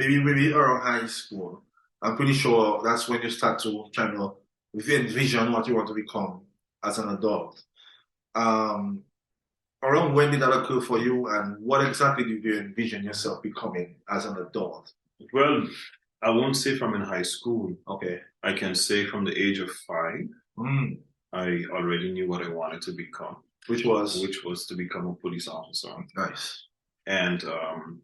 maybe around high school. I'm pretty sure that's when you start to kind of if you envision what you want to become as an adult. Um, Around when did that occur for you, and what exactly did you envision yourself becoming as an adult? Well, I won't say from in high school. Okay. I can say from the age of 5, Mm. I already knew what I wanted to become, Which was which was to become a police officer. nice. And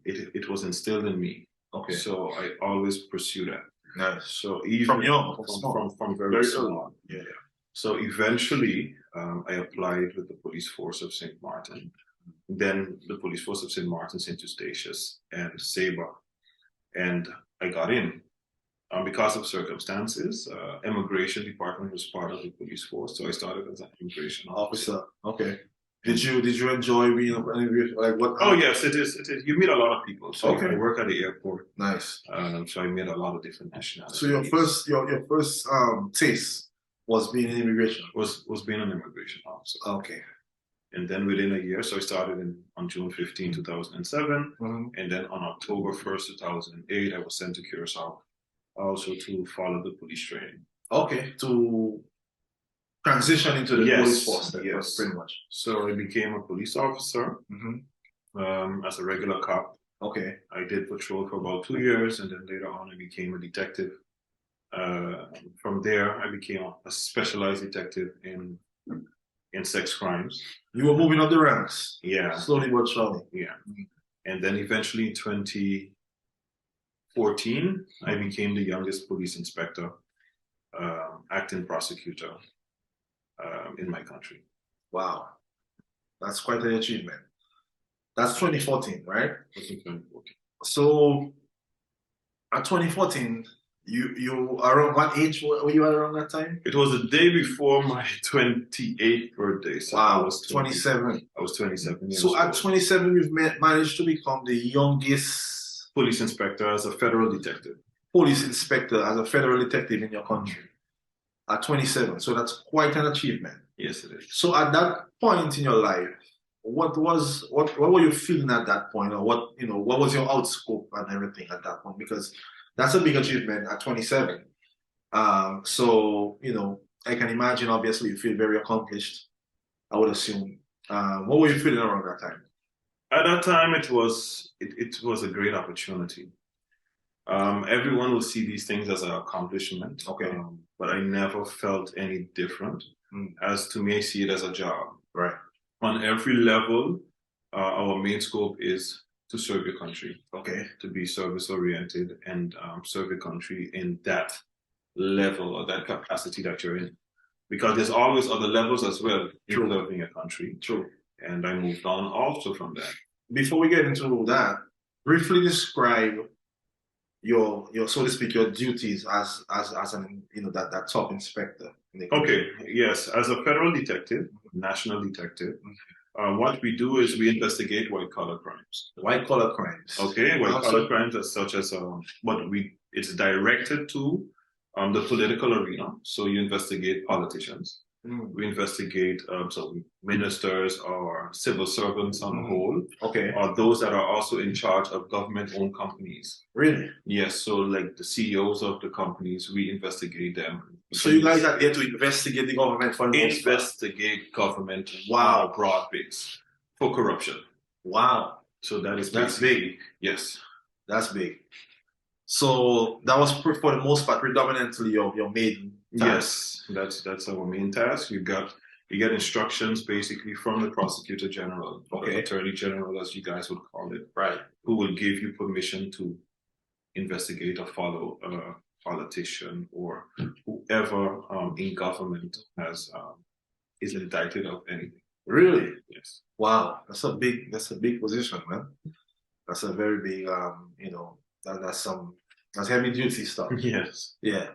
it was instilled in me. Okay. So I always pursue that. Nice. So even From young, from very very small. early. Yeah. So eventually, I applied with the police force of St. Martin, then the police force of St. Martin, St. Eustatius, and Sabre, and I got in. Because of circumstances, immigration department was part of the police force, so I started as an immigration officer. Okay. Did you enjoy being like what? Oh yes, it is. It is. You meet a lot of people. So Okay. I work at the airport. Nice. So I met a lot of different nationalities. So your first taste was being in immigration. Was being an immigration officer. Okay. And then within a year, so I started on June 15, 2007, and then on October 1st, 2008, I was sent to Curacao, also to follow the police training. Okay, to transition into the police force. Yes, pretty much. So I became a police officer as a regular cop. Okay. I did patrol for about 2 years, and then later on, I became a detective. From there, I became a specialized detective in sex crimes. You were moving up the ranks. Yeah. Slowly but surely. Yeah. And then eventually in 2014, I became the youngest police inspector, acting prosecutor in my country. Wow. That's quite an achievement. That's 2014, right? That's in 2014. So at 2014, you around what age were you around that time? It was the day before my 28th birthday. So wow, I was 27. I was 27 years So old. at 27, you've managed to become the youngest police inspector as a federal detective. Police inspector as a federal detective in your country at 27. So that's quite an achievement. Yes, it is. So at that point in your life, what were you feeling at that point, or what was your outscope and everything at that point? Because that's a big achievement at 27. So I can imagine. Obviously, you feel very accomplished. I would assume. What were you feeling around that time? At that time, it was a great opportunity. Everyone will see these things as an accomplishment. Okay. But I never felt any different. As to me, I see it as a job. Right. On every level, our main scope is to serve your country. Okay. To be service oriented and serve your country in that level or that capacity that you're in. Because there's always other levels as well in serving your country. True. And I moved on also from that. Before we get into that, briefly describe your so to speak, your duties as an that top inspector. Okay, yes, as a federal detective, national detective, what we do is we investigate white-collar crimes. White-collar crimes. Okay, white-collar crimes as such as it's directed to the political arena. So you investigate politicians. We investigate ministers or civil servants on the whole. Okay. Or those that are also in charge of government-owned companies. Really? Yes. So like the CEOs of the companies, we investigate them. So you guys are there to investigate the government for the most part? Investigate government. Wow. Broad base for corruption. Wow. So that's big. Yes. That's big. So that was for the most part predominantly your main task. Yes, that's our main task. You get instructions basically from the prosecutor general, or attorney general, as you guys would call it, right? Who will give you permission to investigate or follow a politician or whoever in government is indicted of anything. Really? Yes. Wow, that's a big position, man. That's a very big that's heavy duty stuff. Yes. Yeah.